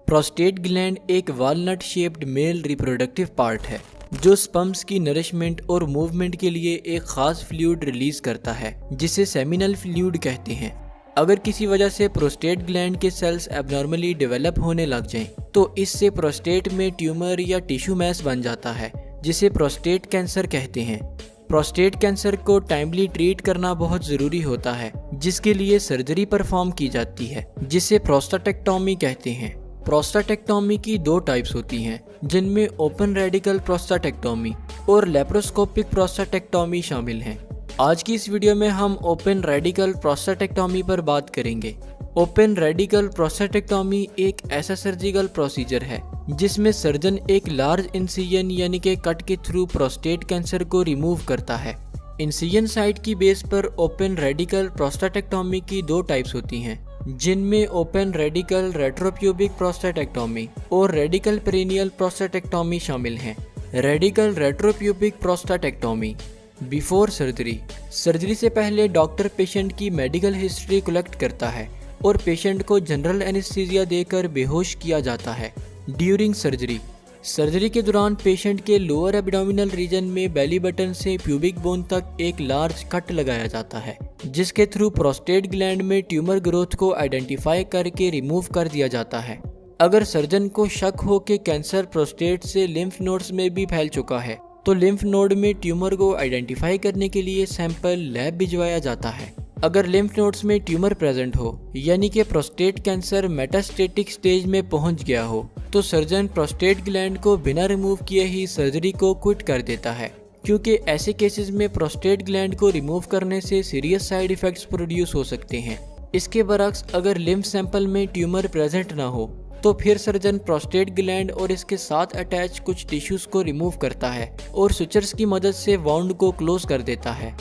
Prostate gland एक walnut shaped male reproductive part है जो स्पर्म्स की नरिशमेंट और मूवमेंट के लिए एक खास फ्लूइड रिलीज करता है जिसे सेमिनल फ्लूइड कहते हैं। अगर किसी वजह से प्रोस्टेट ग्लैंड के सेल्स एबनॉर्मली डेवलप होने लग जाएं, तो इससे प्रोस्टेट में ट्यूमर या टिश्यू मैस बन जाता है जिसे प्रोस्टेट कैंसर कहते हैं। प्रोस्टेट कैंसर को टाइमली ट्रीट करना बहुत ज़रूरी होता है, जिसके लिए सर्जरी परफॉर्म की जाती है जिसे प्रोस्टाटेक्टोमी कहते हैं। प्रोस्टाटेक्टोमी की दो टाइप्स होती हैं, जिनमें ओपन रेडिकल प्रोस्टाटेक्टोमी और लेप्रोस्कोपिक प्रोस्टाटेक्टोमी शामिल हैं। आज की इस वीडियो में हम ओपन रेडिकल प्रोस्टाटेक्टोमी पर बात करेंगे। ओपन रेडिकल प्रोस्टाटेक्टोमी एक ऐसा सर्जिकल प्रोसीजर है जिसमें सर्जन एक लार्ज इंसिजन यानी कि कट के थ्रू प्रोस्टेट कैंसर को रिमूव करता है। इंसिजन साइट की बेस पर ओपन रेडिकल प्रोस्टाटेक्टोमी की दो टाइप्स होती हैं, जिनमें ओपन रेडिकल रेट्रोप्यूबिक प्रोस्टाटेक्टोमी और रेडिकल पेरिनियल प्रोस्टाटेक्टोमी शामिल हैं। Radical retropubic prostatectomy before surgery. Surgery से पहले डॉक्टर पेशेंट की मेडिकल हिस्ट्री कलेक्ट करता है और पेशेंट को जनरल एनेस्थीसिया देकर बेहोश किया जाता है। During surgery. सर्जरी के दौरान पेशेंट के लोअर एब्डोमिनल रीजन में बेली बटन से प्यूबिक बोन तक एक लार्ज कट लगाया जाता है, जिसके थ्रू प्रोस्टेट ग्लैंड में ट्यूमर ग्रोथ को आइडेंटिफाई करके रिमूव कर दिया जाता है। अगर सर्जन को शक हो कि कैंसर प्रोस्टेट से लिम्फ नोड्स में भी फैल चुका है, तो लिम्फ नोड में ट्यूमर को आइडेंटिफाई करने के लिए सैंपल लैब भिजवाया जाता है। अगर लिम्फ नोड्स में ट्यूमर प्रेजेंट हो यानी कि प्रोस्टेट कैंसर मेटास्टेटिक स्टेज में पहुंच गया हो, तो सर्जन प्रोस्टेट ग्लैंड को बिना रिमूव किए ही सर्जरी को क्विट कर देता है, क्योंकि ऐसे केसेस में प्रोस्टेट ग्लैंड को रिमूव करने से सीरियस साइड इफेक्ट्स प्रोड्यूस हो सकते हैं। इसके बरक्स अगर लिम्फ सैंपल में ट्यूमर प्रेजेंट ना हो, तो फिर सर्जन प्रोस्टेट ग्लैंड और इसके साथ अटैच कुछ टिश्यूज को रिमूव करता है और सुचर्स की मदद से वाउंड को क्लोज कर देता है।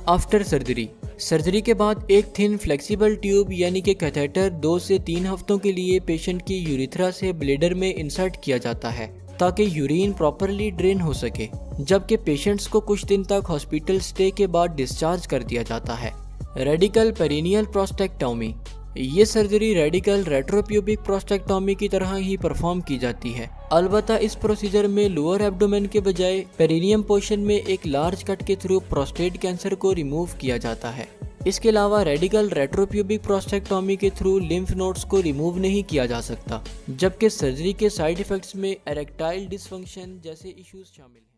After surgery. सर्जरी के बाद एक थिन फ्लेक्सिबल ट्यूब यानी कि कैथेटर 2 से 3 हफ्तों के लिए पेशेंट की यूरिथ्रा से ब्लेडर में इंसर्ट किया जाता है ताकि यूरिन प्रॉपरली ड्रेन हो सके, जबकि पेशेंट्स को कुछ दिन तक हॉस्पिटल स्टे के बाद डिस्चार्ज कर दिया जाता है। Radical perineal prostatectomy. ये सर्जरी रेडिकल रेट्रोप्यूबिक प्रोस्टेक्टोमी की तरह ही परफॉर्म की जाती है, अलबत्ता इस प्रोसीजर में लोअर एब्डोमेन के बजाय पेरिनियम पोर्शन में एक लार्ज कट के थ्रू प्रोस्टेट कैंसर को रिमूव किया जाता है। इसके अलावा रेडिकल रेट्रोप्यूबिक प्रोस्टेक्टोमी के थ्रू लिम्फ नोड्स को रिमूव नहीं किया जा सकता, जबकि सर्जरी के साइड इफेक्ट्स में इरेक्टाइल डिसफंक्शन जैसे इश्यूज शामिल हैं।